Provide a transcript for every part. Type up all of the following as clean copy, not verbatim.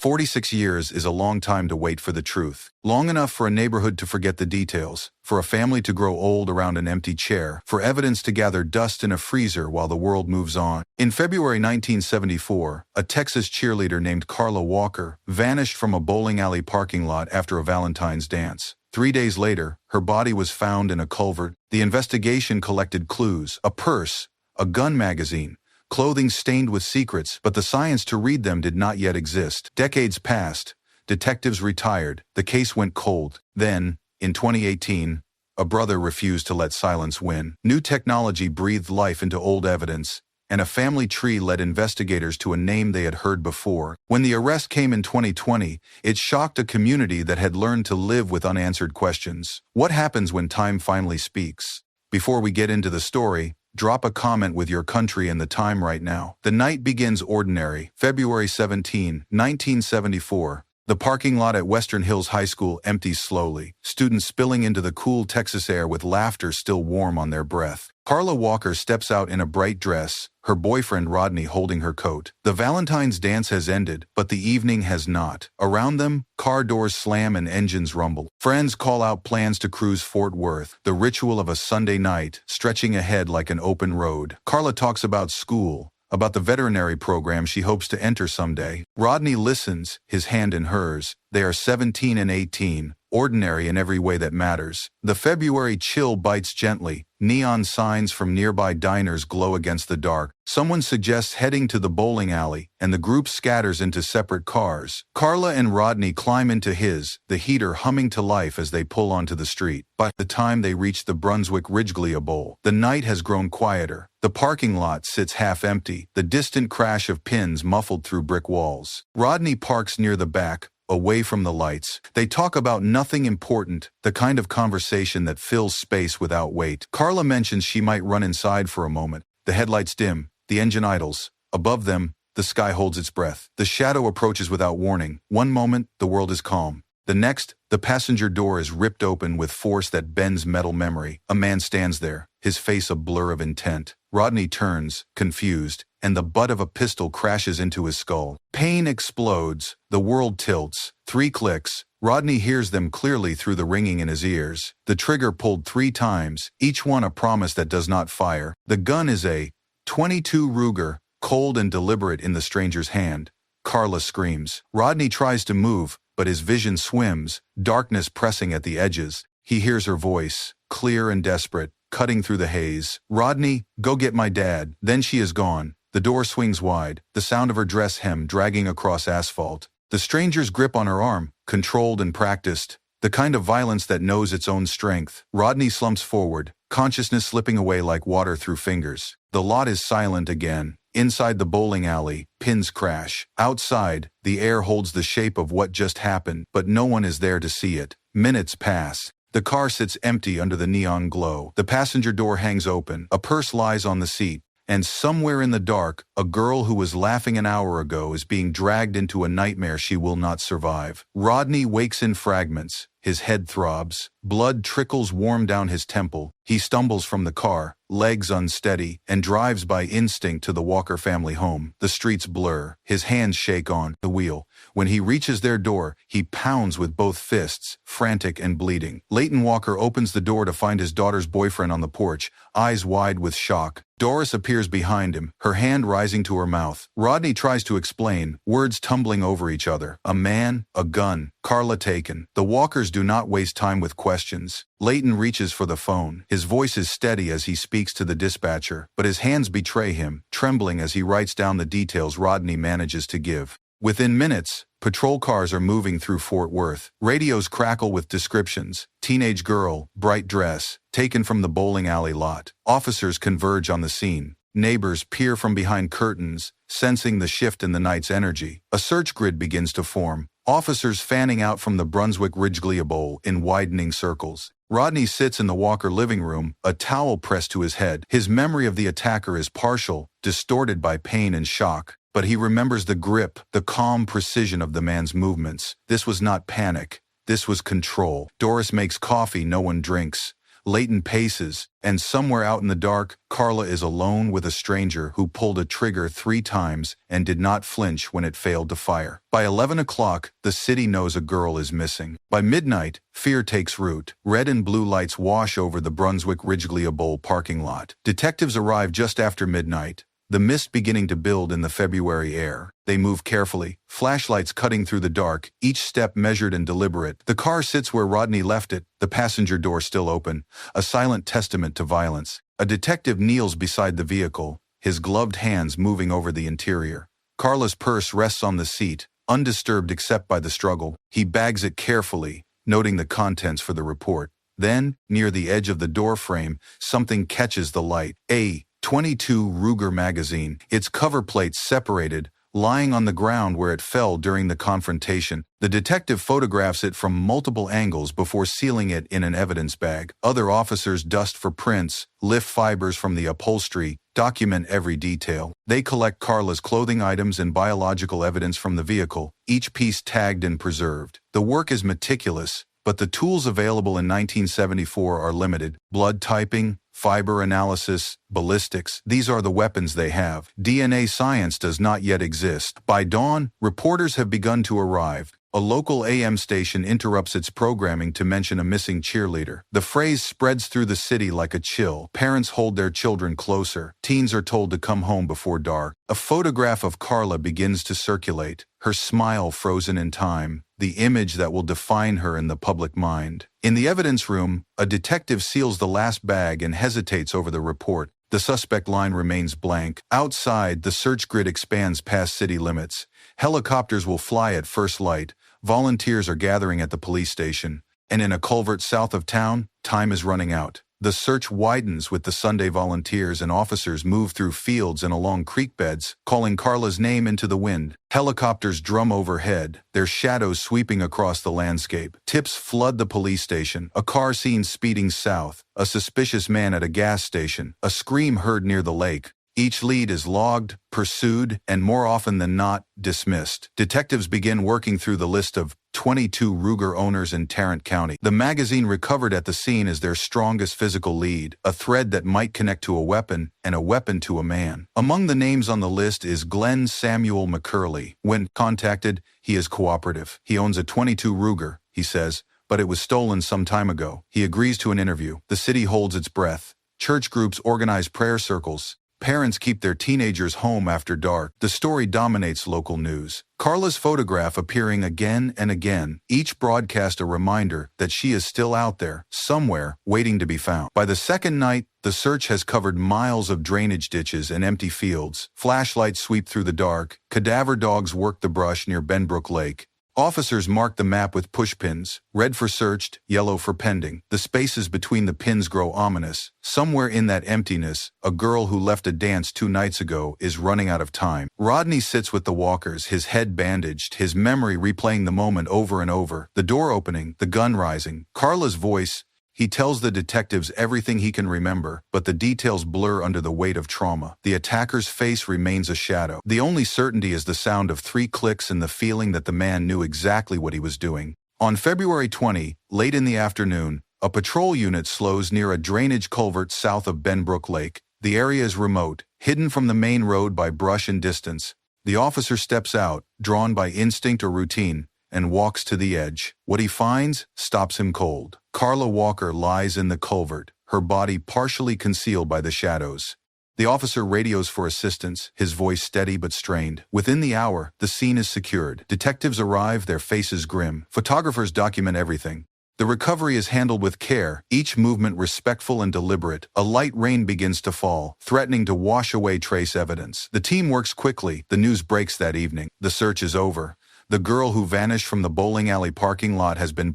46 years is a long time to wait for the truth. Long enough for a neighborhood to forget the details, for a family to grow old around an empty chair, for evidence to gather dust in a freezer while the world moves on. In February 1974, a Texas cheerleader named Carla Walker vanished from a bowling alley parking lot after a Valentine's dance. 3 days later, her body was found in a culvert. The investigation collected clues: a purse, a gun magazine, clothing stained with secrets, but the science to read them did not yet exist. Decades passed, detectives retired, the case went cold. Then, in 2018, a brother refused to let silence win. New technology breathed life into old evidence, and a family tree led investigators to a name they had heard before. When the arrest came in 2020, it shocked a community that had learned to live with unanswered questions. What happens when time finally speaks? Before we get into the story, drop a comment with your country and the time right now. The night begins ordinary. February 17, 1974. The parking lot at Western Hills High School empties slowly, students spilling into the cool Texas air with laughter still warm on their breath. Carla Walker steps out in a bright dress, her boyfriend Rodney holding her coat. The Valentine's dance has ended, but the evening has not. Around them, car doors slam and engines rumble. Friends call out plans to cruise Fort Worth, the ritual of a Sunday night, stretching ahead like an open road. Carla talks about school, about the veterinary program she hopes to enter someday. Rodney listens, his hand in hers. They are 17 and 18, ordinary in every way that matters. The February chill bites gently. Neon signs from nearby diners glow against the dark. Someone suggests heading to the bowling alley, and the group scatters into separate cars. Carla and Rodney climb into his, the heater humming to life as they pull onto the street. By the time they reach the Brunswick Ridgeglia Bowl, the night has grown quieter. The parking lot sits half empty, the distant crash of pins muffled through brick walls. Rodney parks near the back, away from the lights. They talk about nothing important, the kind of conversation that fills space without weight. Carla mentions she might run inside for a moment. The headlights dim, the engine idles. Above them, the sky holds its breath. The shadow approaches without warning. One moment, the world is calm. The next, the passenger door is ripped open with force that bends metal memory. A man stands there, his face a blur of intent. Rodney turns, confused, and the butt of a pistol crashes into his skull. Pain explodes, the world tilts. 3 clicks, Rodney hears them clearly through the ringing in his ears. The trigger pulled 3 times, each one a promise that does not fire. The gun is a .22 Ruger, cold and deliberate in the stranger's hand. Carla screams. Rodney tries to move, but his vision swims, darkness pressing at the edges. He hears her voice, clear and desperate, cutting through the haze. "Rodney, go get my dad." Then she is gone. The door swings wide, the sound of her dress hem dragging across asphalt. The stranger's grip on her arm, controlled and practiced, the kind of violence that knows its own strength. Rodney slumps forward, consciousness slipping away like water through fingers. The lot is silent again. Inside the bowling alley, pins crash. Outside, the air holds the shape of what just happened, but no one is there to see it. Minutes pass. The car sits empty under the neon glow. The passenger door hangs open. A purse lies on the seat. And somewhere in the dark, a girl who was laughing an hour ago is being dragged into a nightmare she will not survive. Rodney wakes in fragments. His head throbs. Blood trickles warm down his temple. He stumbles from the car, legs unsteady, and drives by instinct to the Walker family home. The streets blur. His hands shake on the wheel. When he reaches their door, he pounds with both fists, frantic and bleeding. Leighton Walker opens the door to find his daughter's boyfriend on the porch, eyes wide with shock. Doris appears behind him, her hand rising to her mouth. Rodney tries to explain, words tumbling over each other. A man, a gun, Carla taken. The Walkers do not waste time with questions. Leighton reaches for the phone. His voice is steady as he speaks to the dispatcher, but his hands betray him, trembling as he writes down the details Rodney manages to give. Within minutes, patrol cars are moving through Fort Worth. Radios crackle with descriptions. Teenage girl, bright dress, taken from the bowling alley lot. Officers converge on the scene. Neighbors peer from behind curtains, sensing the shift in the night's energy. A search grid begins to form. Officers fanning out from the Brunswick Ridgeglia Bowl in widening circles. Rodney sits in the Walker living room, a towel pressed to his head. His memory of the attacker is partial, distorted by pain and shock. But he remembers the grip, the calm precision of the man's movements. This was not panic. This was control. Doris makes coffee no one drinks. Leighton paces, and somewhere out in the dark, Carla is alone with a stranger who pulled a trigger 3 times and did not flinch when it failed to fire. By 11 o'clock, the city knows a girl is missing. By midnight, fear takes root. Red and blue lights wash over the Brunswick Ridgely Bowl parking lot. Detectives arrive just after midnight, the mist beginning to build in the February air. They move carefully, flashlights cutting through the dark, each step measured and deliberate. The car sits where Rodney left it, the passenger door still open, a silent testament to violence. A detective kneels beside the vehicle, his gloved hands moving over the interior. Carla's purse rests on the seat, undisturbed except by the struggle. He bags it carefully, noting the contents for the report. Then, near the edge of the door frame, something catches the light. A .22 Ruger magazine, its cover plates separated, lying on the ground where it fell during the confrontation. The detective photographs it from multiple angles before sealing it in an evidence bag. Other officers dust for prints, lift fibers from the upholstery, document every detail. They collect Carla's clothing items and biological evidence from the vehicle, each piece tagged and preserved. The work is meticulous, but the tools available in 1974 are limited. Blood typing, fiber analysis, ballistics, these are the weapons they have. DNA science does not yet exist. By dawn, reporters have begun to arrive. A local AM station interrupts its programming to mention a missing cheerleader. The phrase spreads through the city like a chill. Parents hold their children closer. Teens are told to come home before dark. A photograph of Carla begins to circulate, her smile frozen in time, the image that will define her in the public mind. In the evidence room, a detective seals the last bag and hesitates over the report. The suspect line remains blank. Outside, the search grid expands past city limits. Helicopters will fly at first light. Volunteers are gathering at the police station. And in a culvert south of town, time is running out. The search widens with the Sunday volunteers and officers move through fields and along creek beds, calling Carla's name into the wind. Helicopters drum overhead, their shadows sweeping across the landscape. Tips flood the police station. A car seen speeding south, a suspicious man at a gas station, a scream heard near the lake. Each lead is logged, pursued, and more often than not, dismissed. Detectives begin working through the list of 22 Ruger owners in Tarrant County. The magazine recovered at the scene is their strongest physical lead, a thread that might connect to a weapon and a weapon to a man. Among the names on the list is Glenn Samuel McCurley. When contacted, he is cooperative. He owns a .22 Ruger, he says, but it was stolen some time ago. He agrees to an interview. The city holds its breath. Church groups organize prayer circles. Parents keep their teenagers home after dark. The story dominates local news. Carla's photograph appearing again and again, each broadcast a reminder that she is still out there, somewhere, waiting to be found. By the second night, the search has covered miles of drainage ditches and empty fields. Flashlights sweep through the dark. Cadaver dogs work the brush near Benbrook Lake. Officers mark the map with pushpins, red for searched, yellow for pending. The spaces between the pins grow ominous. Somewhere in that emptiness, a girl who left a dance 2 nights ago is running out of time. Rodney sits with the walkers, his head bandaged, his memory replaying the moment over and over. The door opening, the gun rising, Carla's voice. He tells the detectives everything he can remember, but the details blur under the weight of trauma. The attacker's face remains a shadow. The only certainty is the sound of 3 clicks and the feeling that the man knew exactly what he was doing. On February 20, late in the afternoon, a patrol unit slows near a drainage culvert south of Benbrook Lake. The area is remote, hidden from the main road by brush and distance. The officer steps out, drawn by instinct or routine, and walks to the edge. What he finds stops him cold. Carla Walker lies in the culvert, her body partially concealed by the shadows. The officer radios for assistance, his voice steady but strained. Within the hour, the scene is secured. Detectives arrive, their faces grim. Photographers document everything. The recovery is handled with care, each movement respectful and deliberate. A light rain begins to fall, threatening to wash away trace evidence. The team works quickly. The news breaks that evening. The search is over. The girl who vanished from the bowling alley parking lot has been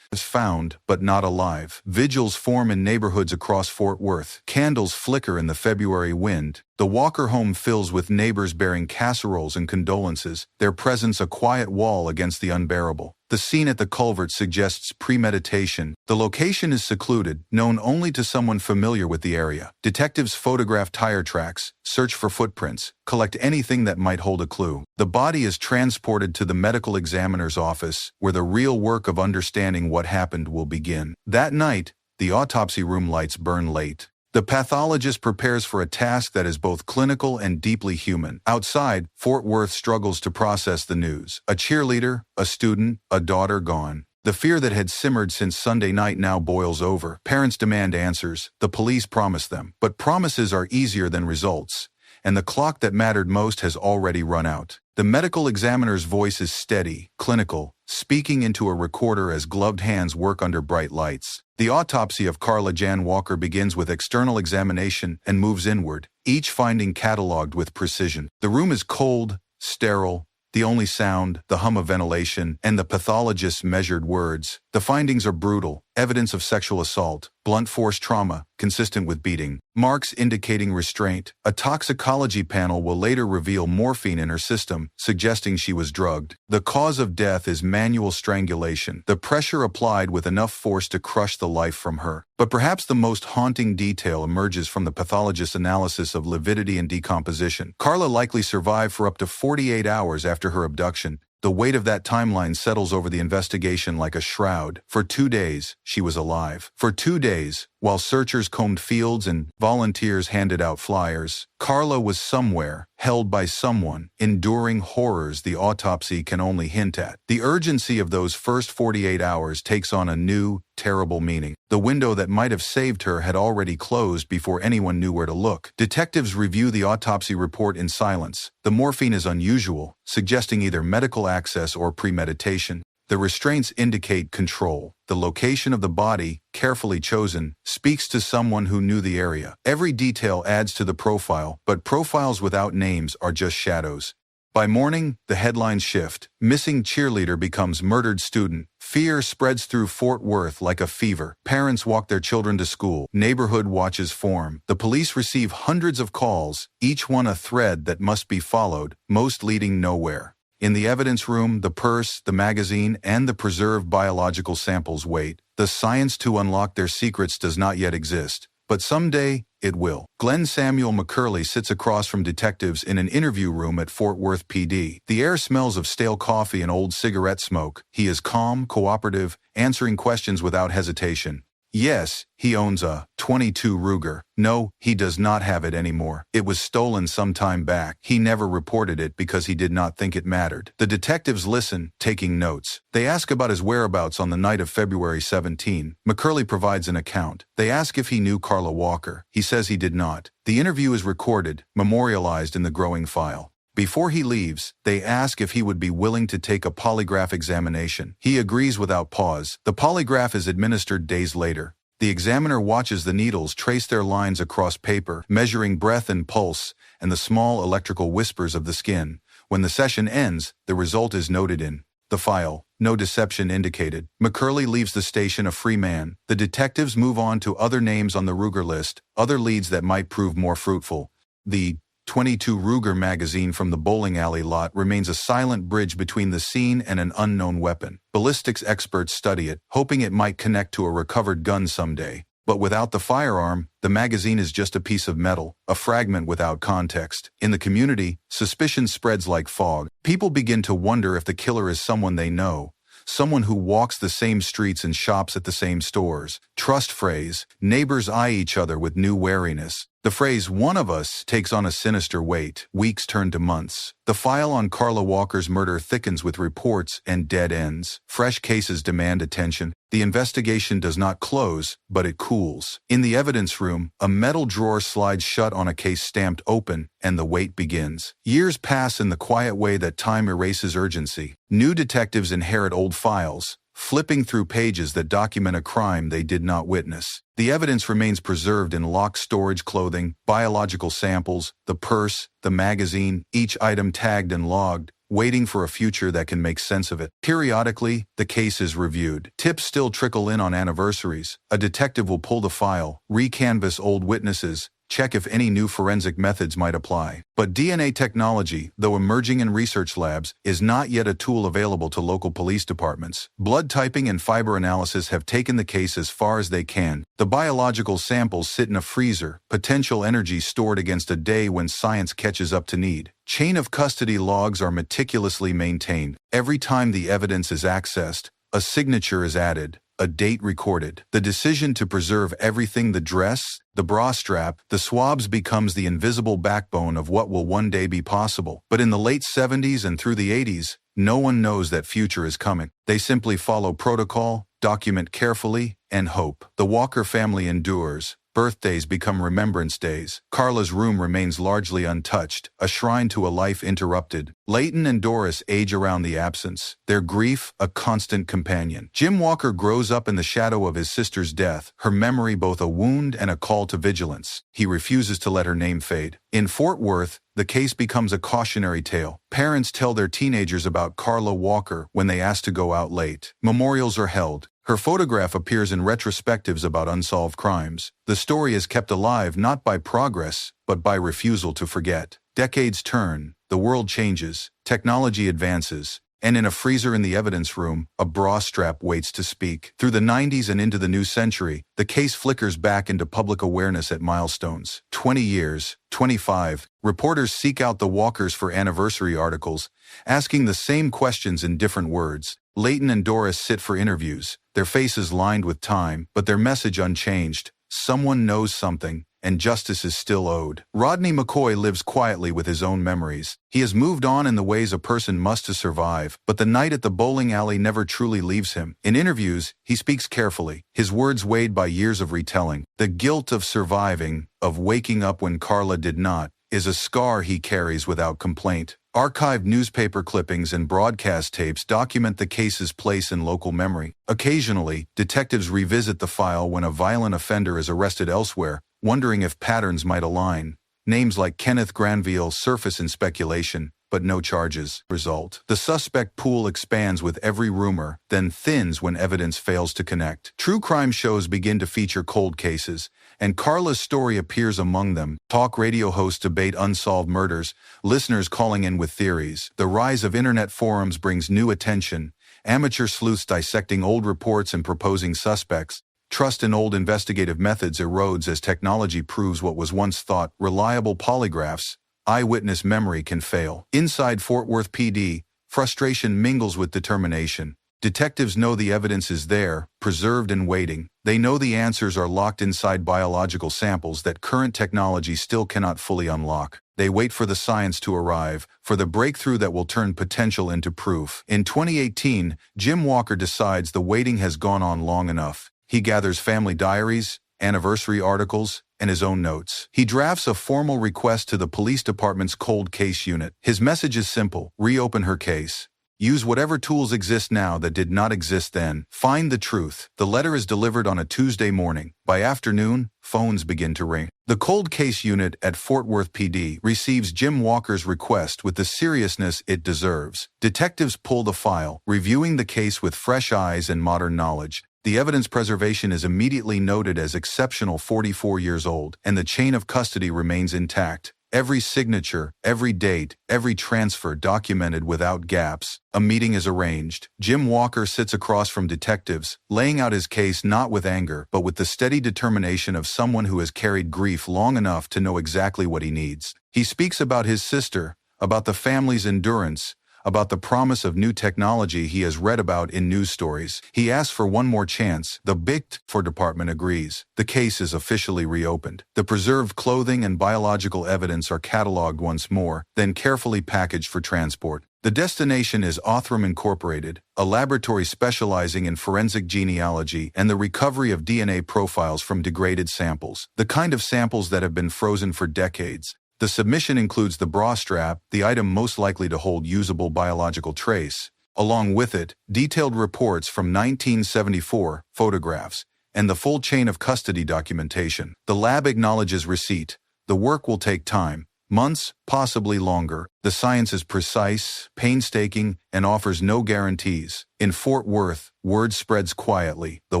found, but not alive. Vigils form in neighborhoods across Fort Worth. Candles flicker in the February wind. The Walker home fills with neighbors bearing casseroles and condolences, their presence a quiet wall against the unbearable. The scene at the culvert suggests premeditation. The location is secluded, known only to someone familiar with the area. Detectives photograph tire tracks, search for footprints, collect anything that might hold a clue. The body is transported to the medical examiner's office, where the real work of understanding what happened will begin. That night, The autopsy room lights burn late. The pathologist prepares for a task that is both clinical and deeply human. Outside, Fort Worth struggles to process the news. A cheerleader, a student, a daughter gone. The fear that had simmered since Sunday night now boils over. Parents demand answers. The police promise them. But promises are easier than results, and the clock that mattered most has already run out. The medical examiner's voice is steady, clinical, speaking into a recorder as gloved hands work under bright lights. The autopsy of Carla Jan Walker begins with external examination and moves inward, each finding catalogued with precision. The room is cold, sterile, the only sound, the hum of ventilation, and the pathologist's measured words. The findings are brutal, evidence of sexual assault, blunt force trauma, consistent with beating, marks indicating restraint. A toxicology panel will later reveal morphine in her system, suggesting she was drugged. The cause of death is manual strangulation, the pressure applied with enough force to crush the life from her. But perhaps the most haunting detail emerges from the pathologist's analysis of lividity and decomposition. Carla likely survived for up to 48 hours after her abduction. The weight of that timeline settles over the investigation like a shroud. For 2 days, she was alive. For 2 days, while searchers combed fields and volunteers handed out flyers, Carla was somewhere, held by someone, enduring horrors the autopsy can only hint at. The urgency of those first 48 hours takes on a new, terrible meaning. The window that might have saved her had already closed before anyone knew where to look. Detectives review the autopsy report in silence. The morphine is unusual, suggesting either medical access or premeditation. The restraints indicate control. The location of the body, carefully chosen, speaks to someone who knew the area. Every detail adds to the profile, but profiles without names are just shadows. By morning, the headlines shift. Missing cheerleader becomes murdered student. Fear spreads through Fort Worth like a fever. Parents walk their children to school. Neighborhood watches form. The police receive hundreds of calls, each one a thread that must be followed, most leading nowhere. In the evidence room, the purse, the magazine, and the preserved biological samples wait. The science to unlock their secrets does not yet exist, but someday it will. Glenn Samuel McCurley sits across from detectives in an interview room at Fort Worth PD. The air smells of stale coffee and old cigarette smoke. He is calm, cooperative, answering questions without hesitation. Yes, he owns a .22 Ruger. No, he does not have it anymore. It was stolen some time back. He never reported it because he did not think it mattered. The detectives listen, taking notes. They ask about his whereabouts on the night of February 17. McCurley provides an account. They ask if he knew Carla Walker. He says he did not. The interview is recorded, memorialized in the growing file. Before he leaves, they ask if he would be willing to take a polygraph examination. He agrees without pause. The polygraph is administered days later. The examiner watches the needles trace their lines across paper, measuring breath and pulse, and the small electrical whispers of the skin. When the session ends, the result is noted in the file. No deception indicated. McCurley leaves the station a free man. The detectives move on to other names on the Ruger list, other leads that might prove more fruitful. The .22 Ruger magazine from the bowling alley lot remains a silent bridge between the scene and an unknown weapon. Ballistics experts study it, hoping it might connect to a recovered gun someday. But without the firearm, the magazine is just a piece of metal, a fragment without context. In the community, suspicion spreads like fog. People begin to wonder if the killer is someone they know, someone who walks the same streets and shops at the same stores. Trust phrase. Neighbors eye each other with new wariness. The phrase, "one of us," takes on a sinister weight. Weeks turn to months. The file on Carla Walker's murder thickens with reports and dead ends. Fresh cases demand attention. The investigation does not close, but it cools. In the evidence room, a metal drawer slides shut on a case stamped open, and the wait begins. Years pass in the quiet way that time erases urgency. New detectives inherit old files, flipping through pages that document a crime they did not witness. The evidence remains preserved in locked storage clothing, biological samples, the purse, the magazine, each item tagged and logged, waiting for a future that can make sense of it. Periodically, the case is reviewed. Tips still trickle in on anniversaries. A detective will pull the file, recanvass old witnesses, check if any new forensic methods might apply. But DNA technology, though emerging in research labs, is not yet a tool available to local police departments. Blood typing and fiber analysis have taken the case as far as they can. The biological samples sit in a freezer, potential energy stored against a day when science catches up to need. Chain of custody logs are meticulously maintained. Every time the evidence is accessed, a signature is added, a date recorded. The decision to preserve everything, the dress, the bra strap, the swabs, becomes the invisible backbone of what will one day be possible. But in the late 70s and through the 80s, no one knows that future is coming. They simply follow protocol, document carefully, and hope. The Walker family endures. Birthdays become remembrance days. Carla's room remains largely untouched, a shrine to a life interrupted. Leighton and Doris age around the absence, their grief a constant companion. Jim Walker grows up in the shadow of his sister's death, her memory both a wound and a call to vigilance. He refuses to let her name fade. In Fort Worth, the case becomes a cautionary tale. Parents tell their teenagers about Carla Walker when they ask to go out late. Memorials are held. Her photograph appears in retrospectives about unsolved crimes. The story is kept alive not by progress, but by refusal to forget. Decades turn, the world changes, technology advances, and in a freezer in the evidence room, a bra strap waits to speak. Through the 90s and into the new century, the case flickers back into public awareness at milestones. 20 years, 25, reporters seek out the Walkers for anniversary articles, asking the same questions in different words. Leighton and Doris sit for interviews, their faces lined with time, but their message unchanged. Someone knows something, and justice is still owed. Rodney McCoy lives quietly with his own memories. He has moved on in the ways a person must to survive, but the night at the bowling alley never truly leaves him. In interviews, he speaks carefully, his words weighed by years of retelling. The guilt of surviving, of waking up when Carla did not, is a scar he carries without complaint. Archived newspaper clippings and broadcast tapes document the case's place in local memory. Occasionally, detectives revisit the file when a violent offender is arrested elsewhere, wondering if patterns might align. Names like Kenneth Granville surface in speculation, but no charges result. The suspect pool expands with every rumor, then thins when evidence fails to connect. True crime shows begin to feature cold cases, and Carla's story appears among them. Talk radio hosts debate unsolved murders, listeners calling in with theories. The rise of internet forums brings new attention, amateur sleuths dissecting old reports and proposing suspects. Trust in old investigative methods erodes as technology proves what was once thought reliable polygraphs. Eyewitness memory can fail. Inside Fort Worth PD, frustration mingles with determination. Detectives know the evidence is there, preserved and waiting. They know the answers are locked inside biological samples that current technology still cannot fully unlock. They wait for the science to arrive, for the breakthrough that will turn potential into proof. In 2018, Jim Walker decides the waiting has gone on long enough. He gathers family diaries, anniversary articles, and his own notes. He drafts a formal request to the police department's cold case unit. His message is simple: reopen her case. Use whatever tools exist now that did not exist then. Find the truth. The letter is delivered on a Tuesday morning. By afternoon, phones begin to ring. The cold case unit at Fort Worth PD receives Jim Walker's request with the seriousness it deserves. Detectives pull the file, reviewing the case with fresh eyes and modern knowledge. The evidence preservation is immediately noted as exceptional, 44 years old, and the chain of custody remains intact. Every signature, every date, every transfer documented without gaps. A meeting is arranged. Jim Walker sits across from detectives, laying out his case not with anger, but with the steady determination of someone who has carried grief long enough to know exactly what he needs. He speaks about his sister, about the family's endurance, about the promise of new technology he has read about in news stories. He asks for one more chance. The BICT department agrees. The case is officially reopened. The preserved clothing and biological evidence are cataloged once more, then carefully packaged for transport. The destination is Othram Incorporated, a laboratory specializing in forensic genealogy and the recovery of DNA profiles from degraded samples, the kind of samples that have been frozen for decades. The submission includes the bra strap, the item most likely to hold usable biological trace. Along with it, detailed reports from 1974, photographs, and the full chain of custody documentation. The lab acknowledges receipt. The work will take time, months, possibly longer. The science is precise, painstaking, and offers no guarantees. In Fort Worth, word spreads quietly. The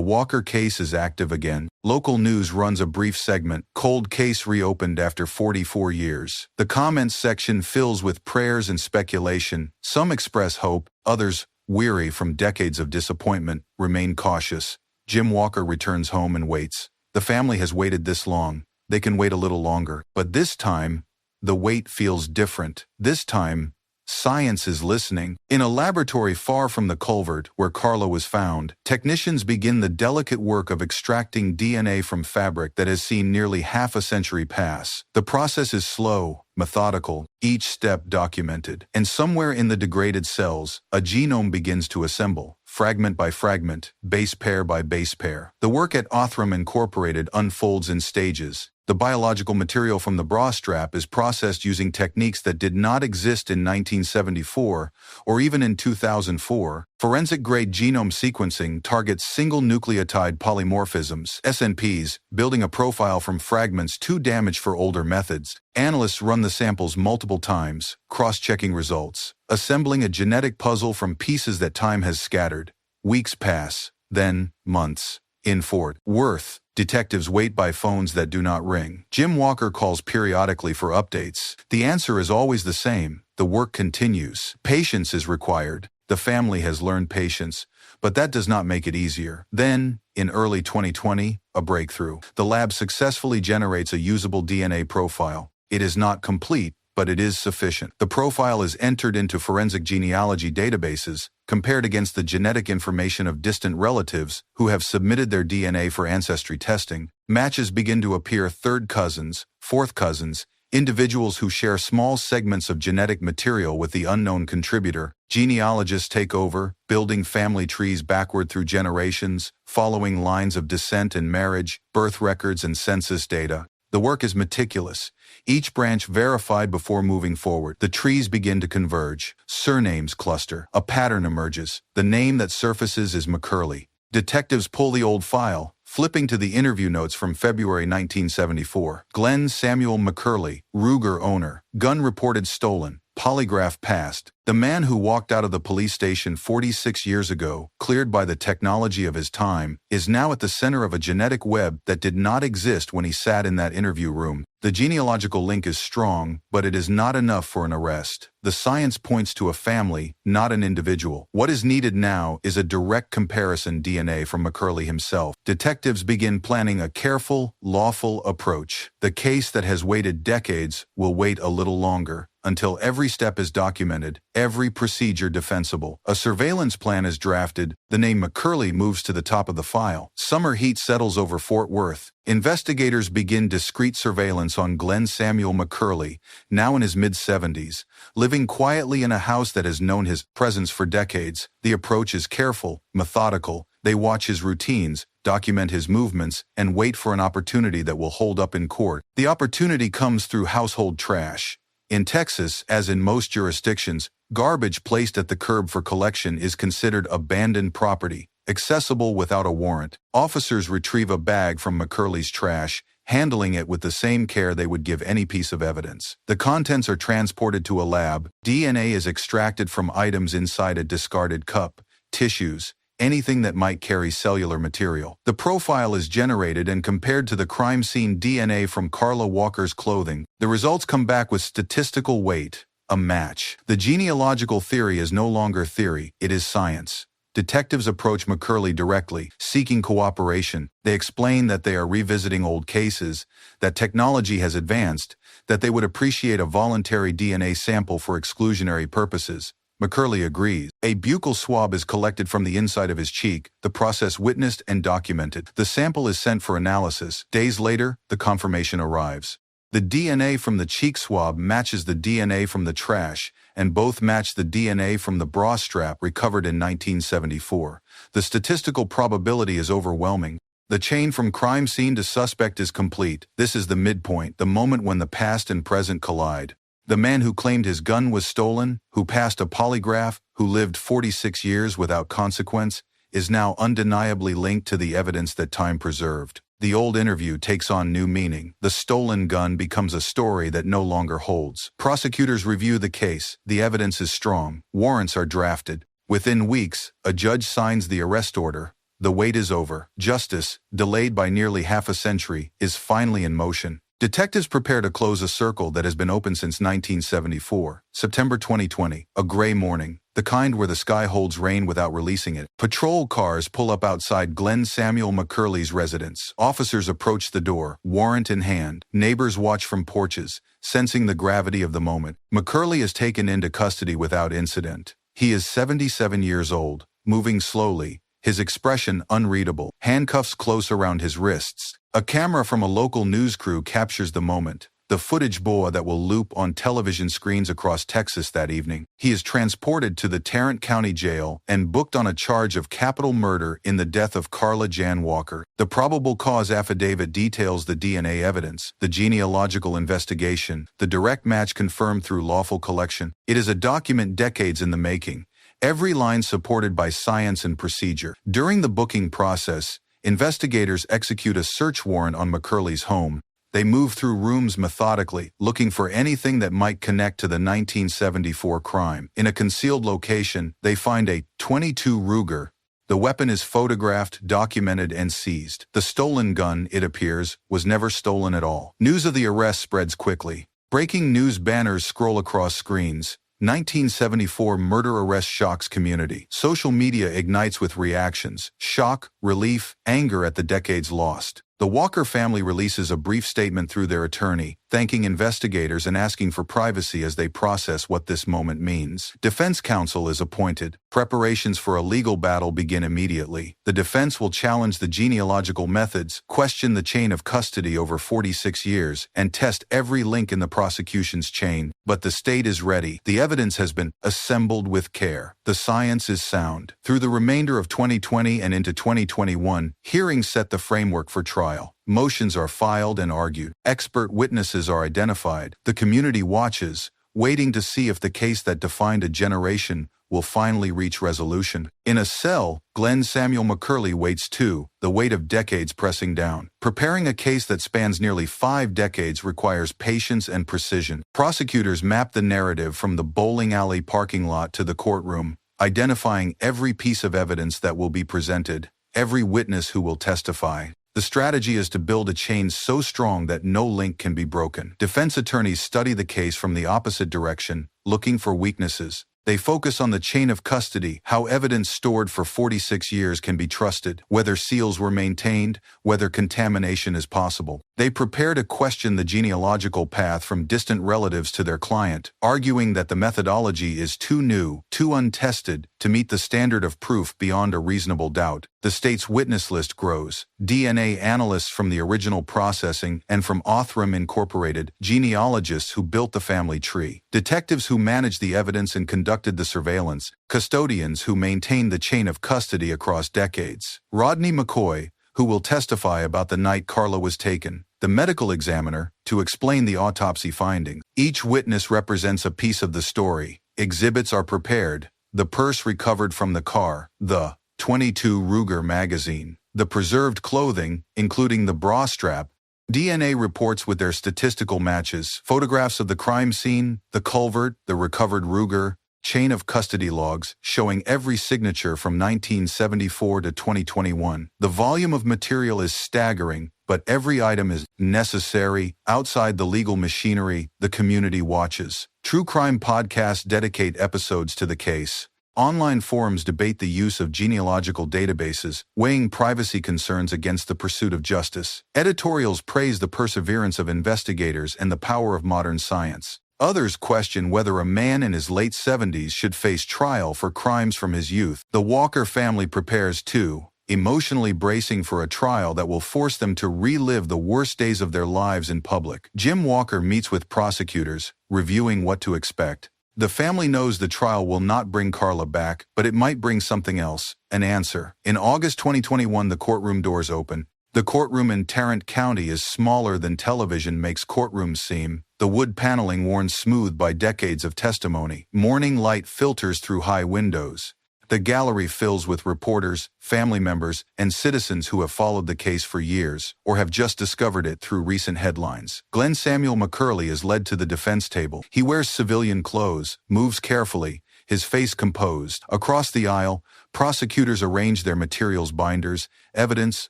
Walker case is active again. Local news runs a brief segment, "Cold case reopened after 44 years." The comments section fills with prayers and speculation. Some express hope, others, weary from decades of disappointment, remain cautious. Jim Walker returns home and waits. The family has waited this long. They can wait a little longer. But this time, the wait feels different. This time, Science is listening. In a laboratory far from the culvert where Carla was found, technicians begin the delicate work of extracting DNA from fabric that has seen nearly half a century pass. The process is slow, methodical, each step documented, and somewhere in the degraded cells, a genome begins to assemble, fragment by fragment, base pair by base pair. The work at Othram Incorporated unfolds in stages. The biological material from the bra strap is processed using techniques that did not exist in 1974 or even in 2004. Forensic-grade genome sequencing targets single nucleotide polymorphisms, SNPs, building a profile from fragments too damaged for older methods. Analysts run the samples multiple times, cross-checking results, assembling a genetic puzzle from pieces that time has scattered. Weeks pass, then months. In Fort Worth, detectives wait by phones that do not ring. Jim Walker calls periodically for updates. The answer is always the same. The work continues. Patience is required. The family has learned patience, but that does not make it easier. Then, in early 2020, a breakthrough. The lab successfully generates a usable DNA profile. It is not complete, but it is sufficient. The profile is entered into forensic genealogy databases, compared against the genetic information of distant relatives who have submitted their DNA for ancestry testing. Matches begin to appear: third cousins, fourth cousins, individuals who share small segments of genetic material with the unknown contributor. Genealogists take over, building family trees backward through generations, following lines of descent and marriage, birth records and census data. The work is meticulous, each branch verified before moving forward. The trees begin to converge. Surnames cluster. A pattern emerges. The name that surfaces is McCurley. Detectives pull the old file, flipping to the interview notes from February 1974. Glenn Samuel McCurley, Ruger owner. Gun reported stolen. Polygraph passed. The man who walked out of the police station 46 years ago, cleared by the technology of his time, is now at the center of a genetic web that did not exist when he sat in that interview room. The genealogical link is strong, but it is not enough for an arrest. The science points to a family, not an individual. What is needed now is a direct comparison DNA from McCurley himself. Detectives begin planning a careful, lawful approach. The case that has waited decades will wait a little longer, until every step is documented, every procedure defensible. A surveillance plan is drafted. The name McCurley moves to the top of the file. Summer heat settles over Fort Worth. Investigators begin discreet surveillance on Glenn Samuel McCurley, now in his mid-70s, living quietly in a house that has known his presence for decades. The approach is careful, methodical. They watch his routines, document his movements, and wait for an opportunity that will hold up in court. The opportunity comes through household trash. In Texas, as in most jurisdictions, garbage placed at the curb for collection is considered abandoned property, accessible without a warrant. Officers retrieve a bag from McCurley's trash, handling it with the same care they would give any piece of evidence. The contents are transported to a lab. DNA is extracted from items inside a discarded cup, tissues, anything that might carry cellular material. The profile is generated and compared to the crime scene DNA from Carla Walker's clothing. The results come back with statistical weight, a match. The genealogical theory is no longer theory, it is science. Detectives approach McCurley directly, seeking cooperation. They explain that they are revisiting old cases, that technology has advanced, that they would appreciate a voluntary DNA sample for exclusionary purposes. McCurley agrees. A buccal swab is collected from the inside of his cheek, the process witnessed and documented. The sample is sent for analysis. Days later, the confirmation arrives. The DNA from the cheek swab matches the DNA from the trash, and both match the DNA from the bra strap recovered in 1974. The statistical probability is overwhelming. The chain from crime scene to suspect is complete. This is the midpoint, the moment when the past and present collide. The man who claimed his gun was stolen, who passed a polygraph, who lived 46 years without consequence, is now undeniably linked to the evidence that time preserved. The old interview takes on new meaning. The stolen gun becomes a story that no longer holds. Prosecutors review the case. The evidence is strong. Warrants are drafted. Within weeks, a judge signs the arrest order. The wait is over. Justice, delayed by nearly half a century, is finally in motion. Detectives prepare to close a circle that has been open since 1974. September 2020, a gray morning, the kind where the sky holds rain without releasing it. Patrol cars pull up outside Glenn Samuel McCurley's residence. Officers approach the door, warrant in hand. Neighbors watch from porches, Sensing the gravity of the moment, McCurley is taken into custody without incident. He is 77 years old, moving slowly, his expression unreadable, handcuffs close around his wrists. A camera from a local news crew captures the moment, the footage boa that will loop on television screens across Texas that evening. He is transported to the Tarrant County Jail and booked on a charge of capital murder in the death of Carla Jan Walker. The probable cause affidavit details the DNA evidence, the genealogical investigation, the direct match confirmed through lawful collection. It is a document decades in the making, every line supported by science and procedure. During the booking process, investigators execute a search warrant on McCurley's home. They move through rooms methodically, looking for anything that might connect to the 1974 crime. In a concealed location, they find a .22 Ruger. The weapon is photographed, documented, and seized. The stolen gun, it appears, was never stolen at all. News of the arrest spreads quickly. Breaking news banners scroll across screens. 1974 murder arrest shocks community. Social media ignites with reactions, shock, relief, anger at the decades lost. The Walker family releases a brief statement through their attorney, thanking investigators and asking for privacy as they process what this moment means. Defense counsel is appointed. Preparations for a legal battle begin immediately. The defense will challenge the genealogical methods, question the chain of custody over 46 years, and test every link in the prosecution's chain. But the state is ready. The evidence has been assembled with care. The science is sound. Through the remainder of 2020 and into 2021, hearings set the framework for trial. Motions are filed and argued. Expert witnesses are identified. The community watches, waiting to see if the case that defined a generation will finally reach resolution. In a cell, Glenn Samuel McCurley waits too, the weight of decades pressing down. Preparing a case that spans nearly 5 decades requires patience and precision. Prosecutors map the narrative from the bowling alley parking lot to the courtroom, identifying every piece of evidence that will be presented, every witness who will testify. The strategy is to build a chain so strong that no link can be broken. Defense attorneys study the case from the opposite direction, looking for weaknesses. They focus on the chain of custody, how evidence stored for 46 years can be trusted, whether seals were maintained, whether contamination is possible. They prepare to question the genealogical path from distant relatives to their client, arguing that the methodology is too new, too untested, to meet the standard of proof beyond a reasonable doubt. The state's witness list grows. DNA analysts from the original processing and from Othram Incorporated, genealogists who built the family tree, detectives who managed the evidence and conducted the surveillance, custodians who maintained the chain of custody across decades. Rodney McCoy, who will testify about the night Carla was taken, the medical examiner, to explain the autopsy findings. Each witness represents a piece of the story. Exhibits are prepared, the purse recovered from the car, the .22 Ruger magazine, the preserved clothing, including the bra strap, DNA reports with their statistical matches, photographs of the crime scene, the culvert, the recovered Ruger, chain of custody logs showing every signature from 1974 to 2021. The volume of material is staggering, but every item is necessary. Outside the legal machinery, the community watches. True crime podcasts dedicate episodes to the case. Online forums debate the use of genealogical databases, weighing privacy concerns against the pursuit of justice. Editorials praise the perseverance of investigators and the power of modern science. Others question whether a man in his late 70s should face trial for crimes from his youth. The Walker family prepares too, emotionally bracing for a trial that will force them to relive the worst days of their lives in public. Jim Walker meets with prosecutors, reviewing what to expect. The family knows the trial will not bring Carla back, but it might bring something else, an answer. In August 2021, the courtroom doors open. The courtroom in Tarrant County is smaller than television makes courtrooms seem, the wood paneling worn smooth by decades of testimony. Morning light filters through high windows. The gallery fills with reporters, family members, and citizens who have followed the case for years, or have just discovered it through recent headlines. Glenn Samuel McCurley is led to the defense table. He wears civilian clothes, moves carefully, his face composed. Across the aisle, prosecutors arrange their materials binders, evidence,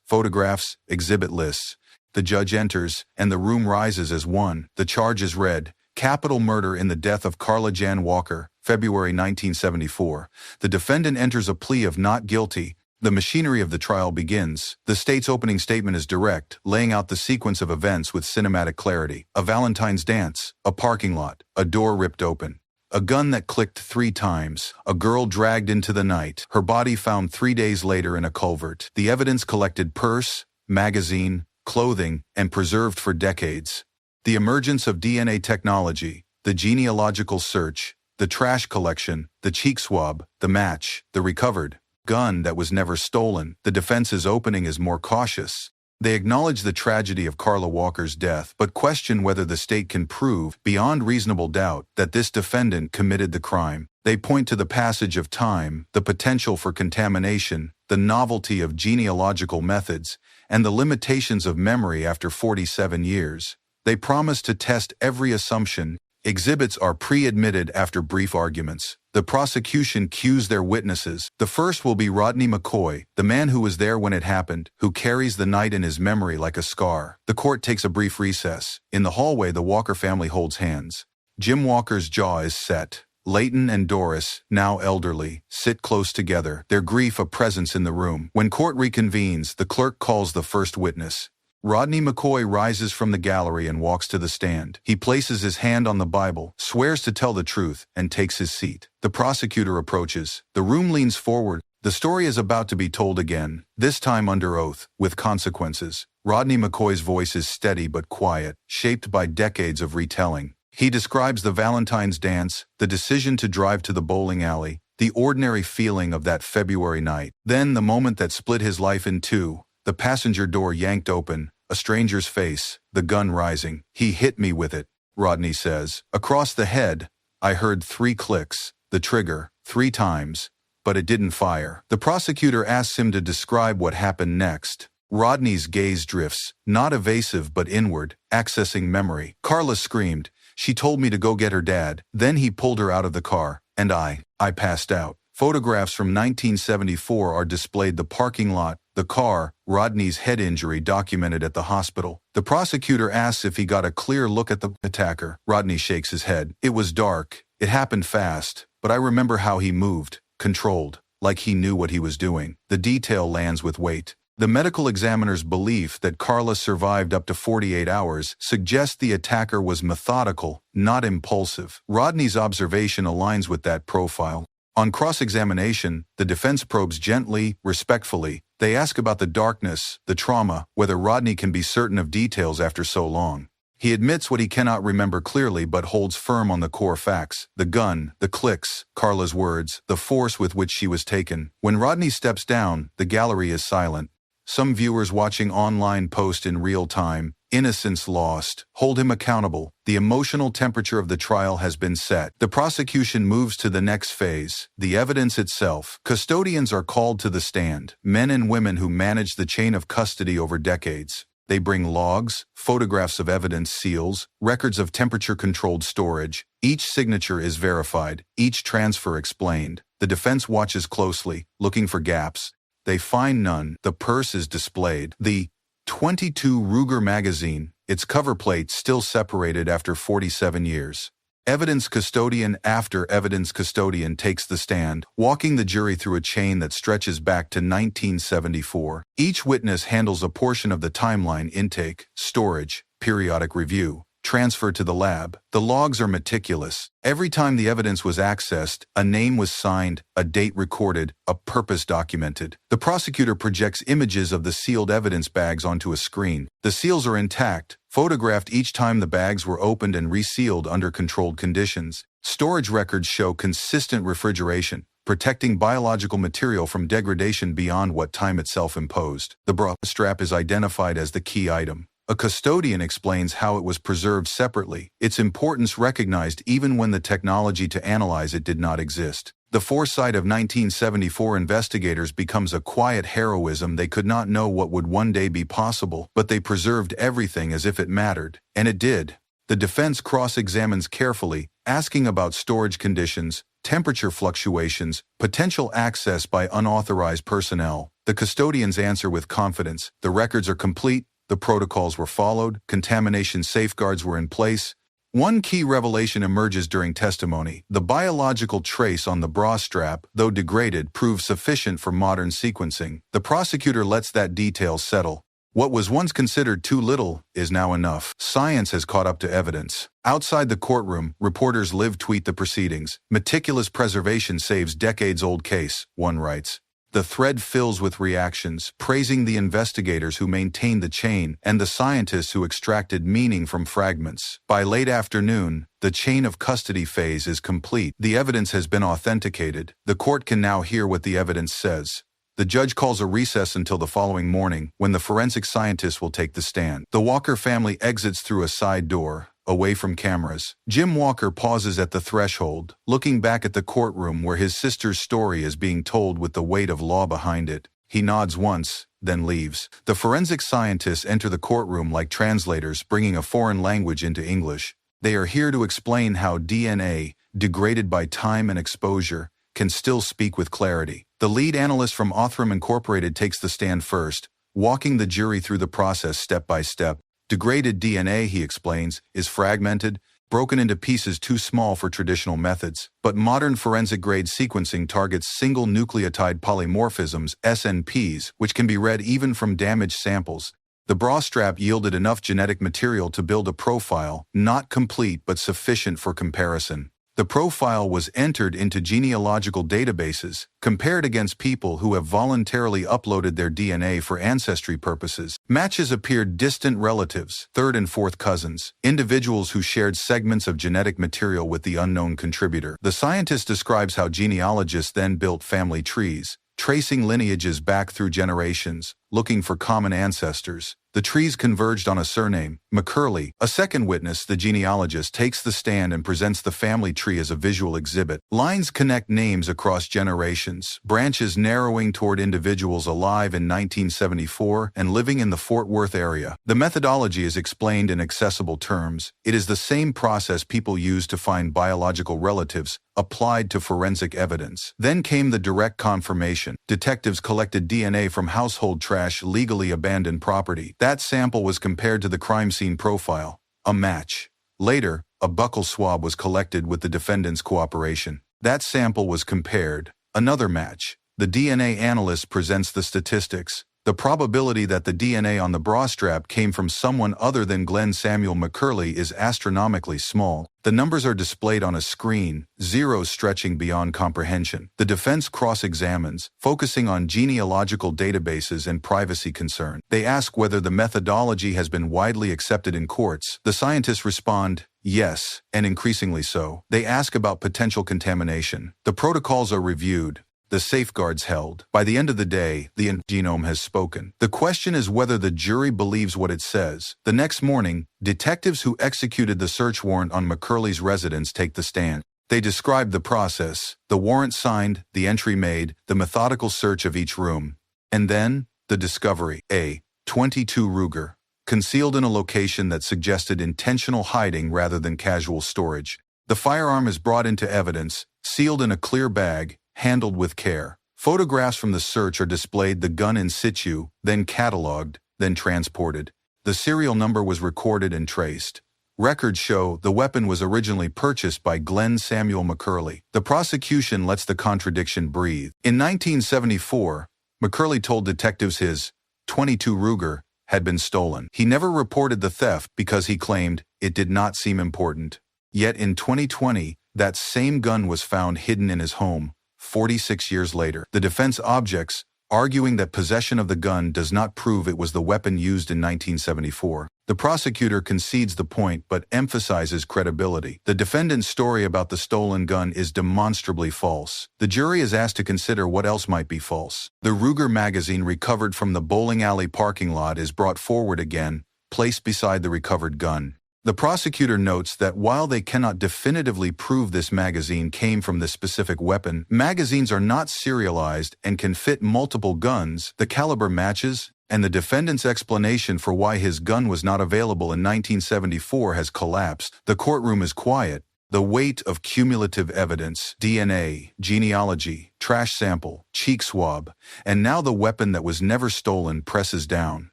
photographs, exhibit lists. The judge enters, and the room rises as one. The charge is read. Capital murder in the death of Carla Jan Walker, February 1974. The defendant enters a plea of not guilty. The machinery of the trial begins. The state's opening statement is direct, laying out the sequence of events with cinematic clarity. A Valentine's dance, a parking lot, a door ripped open. A gun that clicked 3 times. A girl dragged into the night. Her body found 3 days later in a culvert. The evidence collected: purse, magazine, clothing, and preserved for decades. The emergence of DNA technology, the genealogical search, the trash collection, the cheek swab, the match, the recovered gun that was never stolen. The defense's opening is more cautious. They acknowledge the tragedy of Carla Walker's death, but question whether the state can prove, beyond reasonable doubt, that this defendant committed the crime. They point to the passage of time, the potential for contamination, the novelty of genealogical methods, and the limitations of memory after 47 years. They promise to test every assumption. Exhibits are pre-admitted after brief arguments. The prosecution cues their witnesses. The first will be Rodney McCoy, the man who was there when it happened, who carries the night in his memory like a scar. The court takes a brief recess. In the hallway, the Walker family holds hands. Jim Walker's jaw is set. Leighton and Doris, now elderly, sit close together, their grief a presence in the room. When court reconvenes, the clerk calls the first witness. Rodney McCoy rises from the gallery and walks to the stand. He places his hand on the Bible, swears to tell the truth, and takes his seat. The prosecutor approaches. The room leans forward. The story is about to be told again, this time under oath, with consequences. Rodney McCoy's voice is steady but quiet, shaped by decades of retelling. He describes the Valentine's dance, the decision to drive to the bowling alley, the ordinary feeling of that February night. Then the moment that split his life in two, the passenger door yanked open, a stranger's face, the gun rising. He hit me with it, Rodney says. Across the head, I heard 3 clicks, the trigger, 3 times, but it didn't fire. The prosecutor asks him to describe what happened next. Rodney's gaze drifts, not evasive but inward, accessing memory. Carla screamed. She told me to go get her dad. Then he pulled her out of the car, and I passed out. Photographs from 1974 are displayed: the parking lot, the car, Rodney's head injury documented at the hospital. The prosecutor asks if he got a clear look at the attacker. Rodney shakes his head. It was dark. It happened fast, but I remember how he moved, controlled, like he knew what he was doing. The detail lands with weight. The medical examiner's belief that Carla survived up to 48 hours suggests the attacker was methodical, not impulsive. Rodney's observation aligns with that profile. On cross-examination, the defense probes gently, respectfully. They ask about the darkness, the trauma, whether Rodney can be certain of details after so long. He admits what he cannot remember clearly but holds firm on the core facts: the gun, the clicks, Carla's words, the force with which she was taken. When Rodney steps down, the gallery is silent. Some viewers watching online post in real time, "Innocence lost. Hold him accountable." The emotional temperature of the trial has been set. The prosecution moves to the next phase, the evidence itself. Custodians are called to the stand, men and women who manage the chain of custody over decades. They bring logs, photographs of evidence, seals, records of temperature-controlled storage. Each signature is verified, each transfer explained. The defense watches closely, looking for gaps. They find none. The purse is displayed. The .22 Ruger magazine, its cover plate still separated after 47 years. Evidence custodian after evidence custodian takes the stand, walking the jury through a chain that stretches back to 1974. Each witness handles a portion of the timeline: intake, storage, periodic review, transfer to the lab. The logs are meticulous. Every time the evidence was accessed, a name was signed, a date recorded, a purpose documented. The prosecutor projects images of the sealed evidence bags onto a screen. The seals are intact, photographed each time the bags were opened and resealed under controlled conditions. Storage records show consistent refrigeration, protecting biological material from degradation beyond what time itself imposed. The bra strap is identified as the key item. A custodian explains how it was preserved separately, its importance recognized even when the technology to analyze it did not exist. The foresight of 1974 investigators becomes a quiet heroism. They could not know what would one day be possible, but they preserved everything as if it mattered. And it did. The defense cross-examines carefully, asking about storage conditions, temperature fluctuations, potential access by unauthorized personnel. The custodians answer with confidence. The records are complete. The protocols were followed, contamination safeguards were in place. One key revelation emerges during testimony. The biological trace on the bra strap, though degraded, proves sufficient for modern sequencing. The prosecutor lets that detail settle. What was once considered too little is now enough. Science has caught up to evidence. Outside the courtroom, reporters live tweet the proceedings. Meticulous preservation saves decades-old case, one writes. The thread fills with reactions, praising the investigators who maintained the chain and the scientists who extracted meaning from fragments. By late afternoon, the chain of custody phase is complete. The evidence has been authenticated. The court can now hear what the evidence says. The judge calls a recess until the following morning, when the forensic scientists will take the stand. The Walker family exits through a side door, away from cameras. Jim Walker pauses at the threshold, looking back at the courtroom where his sister's story is being told with the weight of law behind it. He nods once, then leaves. The forensic scientists enter the courtroom like translators, bringing a foreign language into English. They are here to explain how DNA, degraded by time and exposure, can still speak with clarity. The lead analyst from Othram Incorporated takes the stand first, walking the jury through the process step by step. Degraded DNA, he explains, is fragmented, broken into pieces too small for traditional methods. But modern forensic-grade sequencing targets single nucleotide polymorphisms, SNPs, which can be read even from damaged samples. The bra strap yielded enough genetic material to build a profile, not complete but sufficient for comparison. The profile was entered into genealogical databases, compared against people who have voluntarily uploaded their DNA for ancestry purposes. Matches appeared distant relatives, third and fourth cousins, individuals who shared segments of genetic material with the unknown contributor. The scientist describes how genealogists then built family trees, tracing lineages back through generations, looking for common ancestors. The trees converged on a surname, McCurley. A second witness, the genealogist, takes the stand and presents the family tree as a visual exhibit. Lines connect names across generations, branches narrowing toward individuals alive in 1974 and living in the Fort Worth area. The methodology is explained in accessible terms. It is the same process people use to find biological relatives, applied to forensic evidence. Then came the direct confirmation. Detectives collected DNA from household trash, legally abandoned property. That sample was compared to the crime scene profile. A match. Later, a buccal swab was collected with the defendant's cooperation. That sample was compared. Another match. The DNA analyst presents the statistics. The probability that the DNA on the bra strap came from someone other than Glenn Samuel McCurley is astronomically small. The numbers are displayed on a screen, zeros stretching beyond comprehension. The defense cross-examines, focusing on genealogical databases and privacy concern. They ask whether the methodology has been widely accepted in courts. The scientists respond, yes, and increasingly so. They ask about potential contamination. The protocols are reviewed. The safeguards held. By the end of the day, the genome has spoken. The question is whether the jury believes what it says. The next morning, detectives who executed the search warrant on McCurley's residence take the stand. They describe the process, the warrant signed, the entry made, the methodical search of each room. And then, the discovery. A. 22 Ruger. Concealed in a location that suggested intentional hiding rather than casual storage. The firearm is brought into evidence, sealed in a clear bag, handled with care. Photographs from the search are displayed, the gun in situ, then catalogued, then transported. The serial number was recorded and traced. Records show the weapon was originally purchased by Glenn Samuel McCurley. The prosecution lets the contradiction breathe. In 1974, McCurley told detectives his .22 Ruger had been stolen. He never reported the theft because he claimed it did not seem important. Yet in 2020, that same gun was found hidden in his home. 46 years later, the defense objects, arguing that possession of the gun does not prove it was the weapon used in 1974. The prosecutor concedes the point but emphasizes credibility. The defendant's story about the stolen gun is demonstrably false. The jury is asked to consider what else might be false. The Ruger magazine recovered from the bowling alley parking lot is brought forward again, placed beside the recovered gun. The prosecutor notes that while they cannot definitively prove this magazine came from this specific weapon, magazines are not serialized and can fit multiple guns, the caliber matches, and the defendant's explanation for why his gun was not available in 1974 has collapsed. The courtroom is quiet. The weight of cumulative evidence, DNA, genealogy, trash sample, cheek swab, and now the weapon that was never stolen presses down.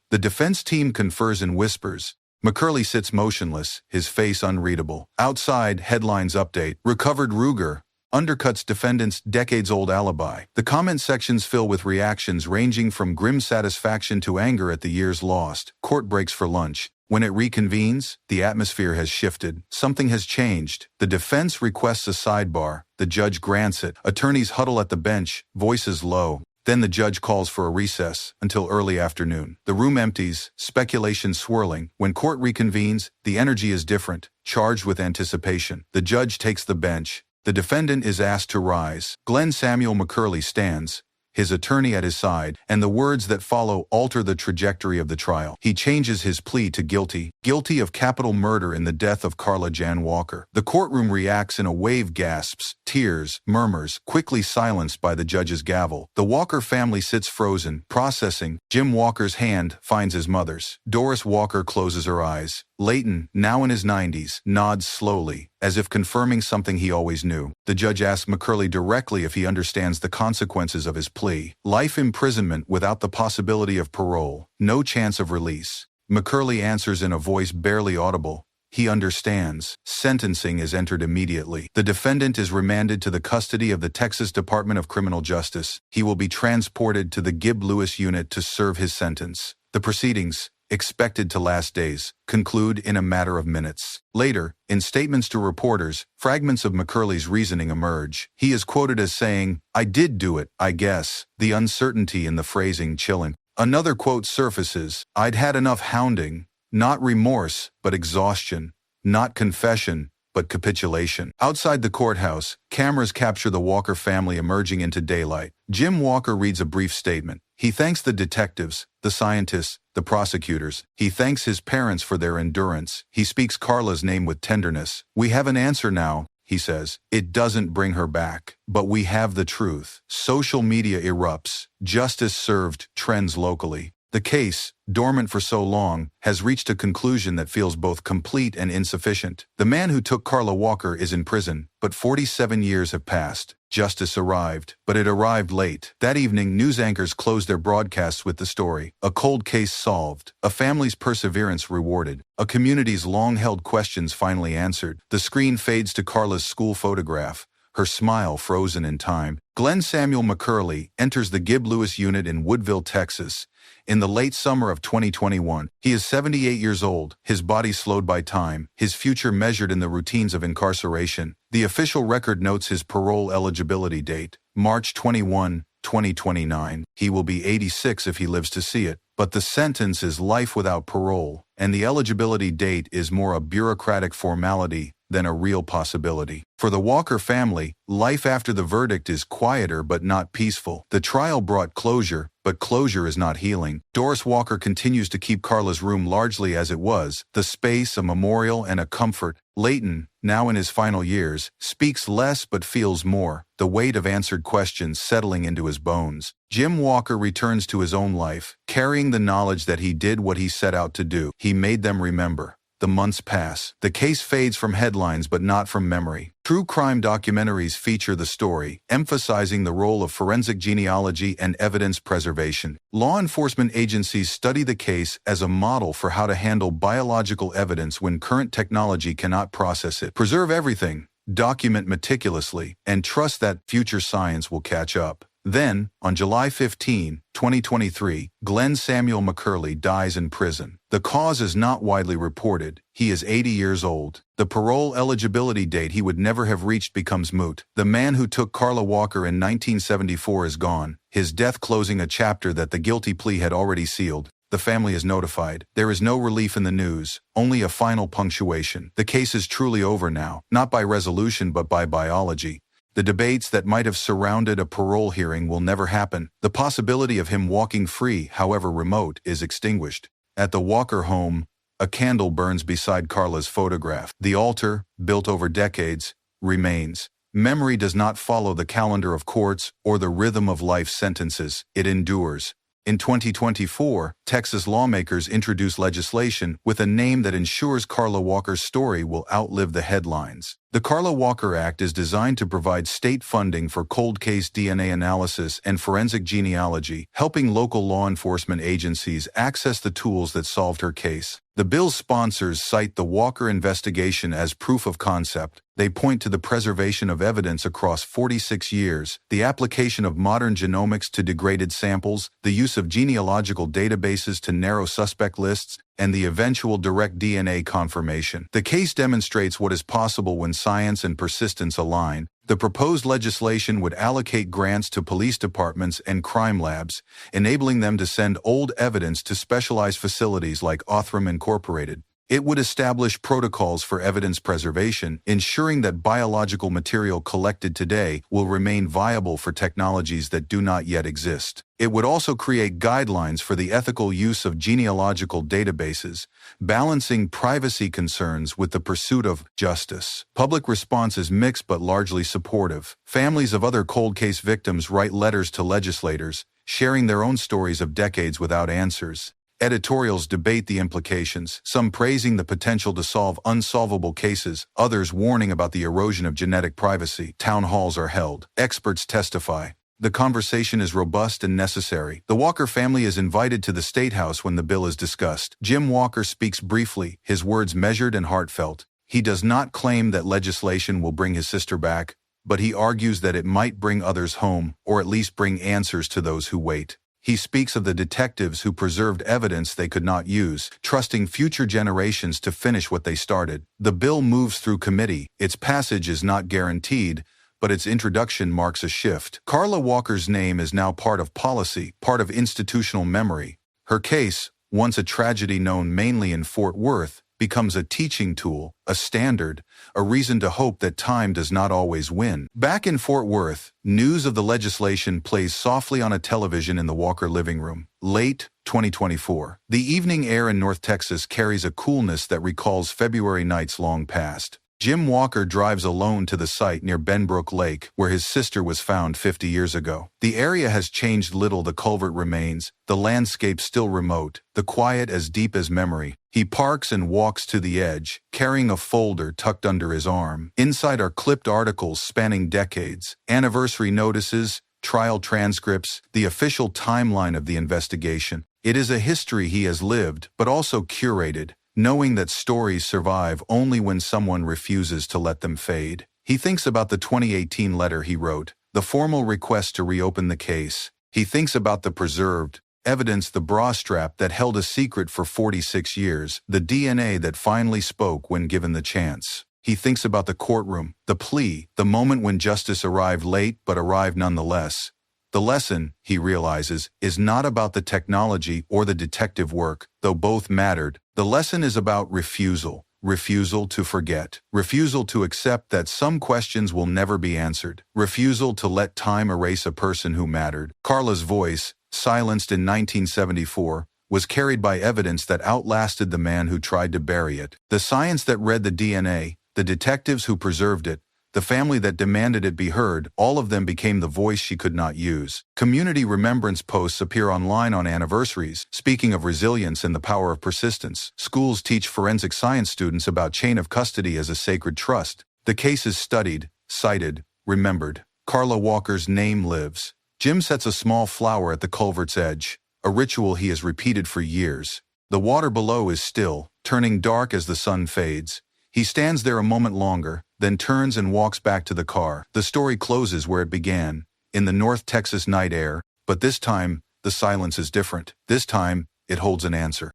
The defense team confers in whispers. McCurley sits motionless, his face unreadable. Outside, headlines update. Recovered Ruger undercuts defendant's decades-old alibi. The comment sections fill with reactions ranging from grim satisfaction to anger at the years lost. Court breaks for lunch. When it reconvenes, the atmosphere has shifted. Something has changed. The defense requests a sidebar. The judge grants it. Attorneys huddle at the bench, voices low. Then the judge calls for a recess until early afternoon. The room empties, speculation swirling. When court reconvenes, the energy is different, charged with anticipation. The judge takes the bench. The defendant is asked to rise. Glenn Samuel McCurley stands, his attorney at his side, and the words that follow alter the trajectory of the trial. He changes his plea to guilty of capital murder in the death of Carla Jan Walker. The courtroom reacts in a wave, gasps, tears, murmurs, quickly silenced by the judge's gavel. The Walker family sits frozen, processing. Jim Walker's hand finds his mother's. Doris Walker closes her eyes. Leighton, now in his 90s, nods slowly, as if confirming something he always knew. The judge asks McCurley directly if he understands the consequences of his plea. Life imprisonment without the possibility of parole. No chance of release. McCurley answers in a voice barely audible. He understands. Sentencing is entered immediately. The defendant is remanded to the custody of the Texas Department of Criminal Justice. He will be transported to the Gibb Lewis unit to serve his sentence. The proceedings, expected to last days, conclude in a matter of minutes. Later, in statements to reporters, fragments of McCurley's reasoning emerge. He is quoted as saying, "I did do it, I guess," the uncertainty in the phrasing chilling. Another quote surfaces, "I'd had enough hounding, not remorse, but exhaustion, not confession, but capitulation." Outside the courthouse, cameras capture the Walker family emerging into daylight. Jim Walker reads a brief statement. He thanks the detectives, the scientists, the prosecutors. He thanks his parents for their endurance. He speaks Carla's name with tenderness. "We have an answer now," he says. "It doesn't bring her back, but we have the truth." Social media erupts. Justice served trends locally. The case, dormant for so long, has reached a conclusion that feels both complete and insufficient. The man who took Carla Walker is in prison, but 47 years have passed. Justice arrived, but it arrived late. That evening, news anchors closed their broadcasts with the story. A cold case solved, a family's perseverance rewarded, a community's long-held questions finally answered. The screen fades to Carla's school photograph, her smile frozen in time. Glenn Samuel McCurley enters the Gibb Lewis unit in Woodville, Texas, in the late summer of 2021. He is 78 years old, his body slowed by time, his future measured in the routines of incarceration. The official record notes his parole eligibility date, March 21, 2029. He will be 86 if he lives to see it. But the sentence is life without parole, and the eligibility date is more a bureaucratic formality than a real possibility. For the Walker family, life after the verdict is quieter but not peaceful. The trial brought closure, but closure is not healing. Doris Walker continues to keep Carla's room largely as it was, the space, a memorial, and a comfort. Leighton, now in his final years, speaks less but feels more, the weight of answered questions settling into his bones. Jim Walker returns to his own life, carrying the knowledge that he did what he set out to do. He made them remember. The months pass. The case fades from headlines but not from memory. True crime documentaries feature the story, emphasizing the role of forensic genealogy and evidence preservation. Law enforcement agencies study the case as a model for how to handle biological evidence when current technology cannot process it. Preserve everything, document meticulously, and trust that future science will catch up. Then, on July 15, 2023, Glenn Samuel McCurley dies in prison. The cause is not widely reported. He is 80 years old. The parole eligibility date he would never have reached becomes moot. The man who took Carla Walker in 1974 is gone, his death closing a chapter that the guilty plea had already sealed. The family is notified. There is no relief in the news, only a final punctuation. The case is truly over now, not by resolution but by biology. The debates that might have surrounded a parole hearing will never happen. The possibility of him walking free, however remote, is extinguished. At the Walker home, a candle burns beside Carla's photograph. The altar, built over decades, remains. Memory does not follow the calendar of courts or the rhythm of life sentences. It endures. In 2024, Texas lawmakers introduced legislation with a name that ensures Carla Walker's story will outlive the headlines. The Carla Walker Act is designed to provide state funding for cold case DNA analysis and forensic genealogy, helping local law enforcement agencies access the tools that solved her case. The bill's sponsors cite the Walker investigation as proof of concept. They point to the preservation of evidence across 46 years, the application of modern genomics to degraded samples, the use of genealogical databases to narrow suspect lists, and the eventual direct DNA confirmation. The case demonstrates what is possible when science and persistence align. The proposed legislation would allocate grants to police departments and crime labs, enabling them to send old evidence to specialized facilities like Othram Incorporated. It would establish protocols for evidence preservation, ensuring that biological material collected today will remain viable for technologies that do not yet exist. It would also create guidelines for the ethical use of genealogical databases, balancing privacy concerns with the pursuit of justice. Public response is mixed but largely supportive. Families of other cold case victims write letters to legislators, sharing their own stories of decades without answers. Editorials debate the implications, some praising the potential to solve unsolvable cases, others warning about the erosion of genetic privacy. Town halls are held. Experts testify. The conversation is robust and necessary. The Walker family is invited to the State House when the bill is discussed. Jim Walker speaks briefly, his words measured and heartfelt. He does not claim that legislation will bring his sister back, but he argues that it might bring others home, or at least bring answers to those who wait. He speaks of the detectives who preserved evidence they could not use, trusting future generations to finish what they started. The bill moves through committee. Its passage is not guaranteed, but its introduction marks a shift. Carla Walker's name is now part of policy, part of institutional memory. Her case, once a tragedy known mainly in Fort Worth, becomes a teaching tool, a standard, a reason to hope that time does not always win. Back in Fort Worth, news of the legislation plays softly on a television in the Walker living room. Late 2024. The evening air in North Texas carries a coolness that recalls February nights long past. Jim Walker drives alone to the site near Benbrook Lake, where his sister was found 50 years ago. The area has changed little. The culvert remains, the landscape still remote, the quiet as deep as memory. He parks and walks to the edge, carrying a folder tucked under his arm. Inside are clipped articles spanning decades, anniversary notices, trial transcripts, the official timeline of the investigation. It is a history he has lived, but also curated, knowing that stories survive only when someone refuses to let them fade. He thinks about the 2018 letter he wrote, the formal request to reopen the case. He thinks about the preserved evidence, the bra strap that held a secret for 46 years, the DNA that finally spoke when given the chance. He thinks about the courtroom, the plea, the moment when justice arrived late but arrived nonetheless. The lesson, he realizes, is not about the technology or the detective work, though both mattered. The lesson is about refusal. Refusal to forget. Refusal to accept that some questions will never be answered. Refusal to let time erase a person who mattered. Carla's voice, silenced in 1974, was carried by evidence that outlasted the man who tried to bury it. The science that read the DNA, the detectives who preserved it, the family that demanded it be heard, all of them became the voice she could not use. Community remembrance posts appear online on anniversaries, speaking of resilience and the power of persistence. Schools teach forensic science students about chain of custody as a sacred trust. The case is studied, cited, remembered. Carla Walker's name lives. Jim sets a small flower at the culvert's edge, a ritual he has repeated for years. The water below is still, turning dark as the sun fades. He stands there a moment longer, then turns and walks back to the car. The story closes where it began, in the North Texas night air, but this time, the silence is different. This time, it holds an answer.